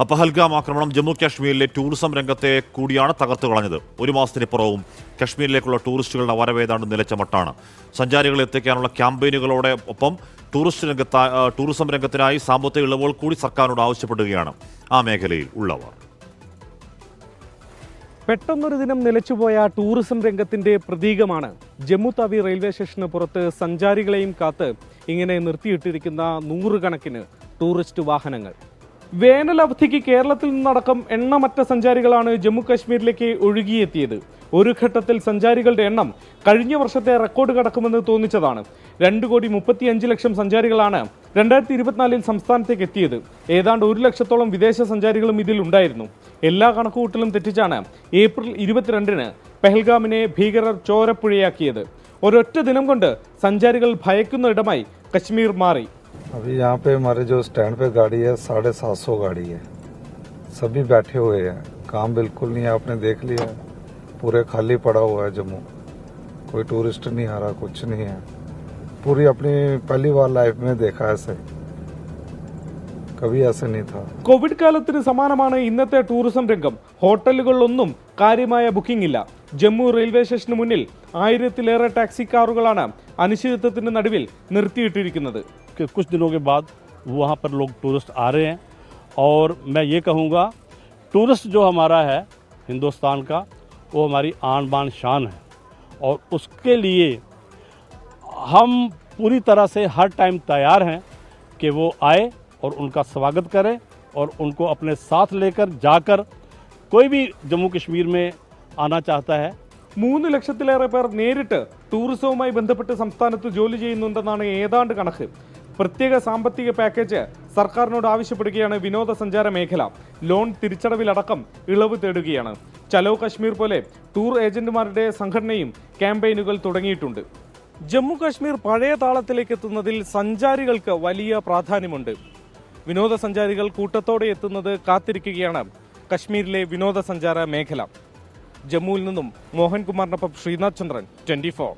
പഹൽഗാം ആക്രമണം ജമ്മു കാശ്മീരിലെ ടൂറിസം രംഗത്തെ കൂടിയാണ് തകർത്തു കളഞ്ഞത്. ഒരു മാസത്തിനിപ്പുറവും കശ്മീരിലേക്കുള്ള ടൂറിസ്റ്റുകളുടെ വരവേതാണ്ട് നിലച്ച മട്ടാണ്. സഞ്ചാരികളെ എത്തിക്കാനുള്ള ക്യാമ്പയിനുകളോടെ ഒപ്പം ടൂറിസം രംഗത്തിനായി സാമ്പത്തിക ഇളവുകൾ കൂടി സർക്കാരിനോട് ആവശ്യപ്പെടുകയാണ് ആ മേഖലയിൽ ഉള്ളവർ. പെട്ടെന്നൊരു ദിനം നിലച്ചുപോയ ടൂറിസം രംഗത്തിന്റെ പ്രതീകമാണ് ജമ്മു താവി റെയിൽവേ സ്റ്റേഷന് പുറത്ത് സഞ്ചാരികളെയും കാത്ത് ഇങ്ങനെ നിർത്തിയിട്ടിരിക്കുന്ന നൂറുകണക്കിന് ടൂറിസ്റ്റ് വാഹനങ്ങൾ. വേനൽ അവധിക്ക് കേരളത്തിൽ നിന്നടക്കം എണ്ണമറ്റ സഞ്ചാരികളാണ് ജമ്മു കാശ്മീരിലേക്ക് ഒഴുകിയെത്തിയത്. ഒരു ഘട്ടത്തിൽ സഞ്ചാരികളുടെ എണ്ണം കഴിഞ്ഞ വർഷത്തെ റെക്കോർഡ് കടക്കുമെന്ന് തോന്നിച്ചതാണ്. 2,35,00,000 സഞ്ചാരികളാണ് 2024 സംസ്ഥാനത്തേക്ക് എത്തിയത്. ഏതാണ്ട് 1 ലക്ഷത്തോളം വിദേശ സഞ്ചാരികളും ഇതിൽ ഉണ്ടായിരുന്നു. എല്ലാ കണക്കുകൂട്ടലും തെറ്റിച്ചാണ് ഏപ്രിൽ 22-ന് പെഹൽഗാമിനെ ഭീകരർ ചോരപ്പുഴയാക്കിയത്. ഒരൊറ്റ ദിനം കൊണ്ട് സഞ്ചാരികൾ ഭയക്കുന്ന ഇടമായി കശ്മീർ മാറി. अभी यहाँ पे हमारे जो स्टैंड पे गाड़ी है 750 गाड़ी है, सभी बैठे हुए हैं, काम बिल्कुल नहीं है. आपने देख लिया पूरे खाली पड़ा हुआ है जम्मू, कोई टूरिस्ट नहीं आ रहा, कुछ नहीं है. पूरी अपनी पहली बार लाइफ में देखा ऐसे, कभी ऐसे नहीं था. കോവിഡ് കാലത്തിന് സമാനമാണ് ഇന്നത്തെ ടൂറിസം രംഗം. ഹോട്ടലുകളിലൊന്നും കാര്യമായ ബുക്കിംഗ് ഇല്ല. ജമ്മു റെയിൽവേ സ്റ്റേഷന് മുന്നിൽ 1000-ലേറെ ടാക്സി കാറുകളാണ് അനിശ്ചിതത്വത്തിന് നടുവിൽ നിർത്തിയിട്ടിരിക്കുന്നത്. कुछ दिनों के बाद वहाँ पर लोग टूरिस्ट आ रहे हैं और मैं ये कहूँगा टूरिस्ट जो हमारा है हिंदुस्तान का वो हमारी आन बान शान है और उसके लिए हम पूरी तरह से हर टाइम तैयार हैं कि वो आए और उनका स्वागत करें और उनको अपने साथ लेकर जाकर कोई भी जम्मू कश्मीर में आना चाहता है. 3 ലക്ഷത്തിലേറെ പേർ നേരിട്ട് ടൂറിസവുമായി ബന്ധപ്പെട്ട് സംസ്ഥാനത്ത് ജോലി ചെയ്യുന്നുണ്ടെന്നാണ് ഏതാണ്ട് കണക്ക്. പ്രത്യേക സാമ്പത്തിക പാക്കേജ് സർക്കാരിനോട് ആവശ്യപ്പെടുകയാണ് വിനോദസഞ്ചാര മേഖല. ലോൺ തിരിച്ചടവിലടക്കം ഇളവ് തേടുകയാണ്. ചലോ കശ്മീർ പോലെ ടൂർ ഏജന്റുമാരുടെ സംഘടനയും ക്യാമ്പയിനുകൾ തുടങ്ങിയിട്ടുണ്ട്. ജമ്മു കാശ്മീർ പഴയ താളത്തിലേക്ക് എത്തുന്നതിൽ സഞ്ചാരികൾക്ക് വലിയ പ്രാധാന്യമുണ്ട്. വിനോദസഞ്ചാരികൾ കൂട്ടത്തോടെ എത്തുന്നത് കാത്തിരിക്കുകയാണ് കശ്മീരിലെ വിനോദസഞ്ചാര മേഖല. ജമ്മുവിൽ നിന്നും മോഹൻകുമാറിനൊപ്പം ശ്രീനാഥ് ചന്ദ്രൻ, 24.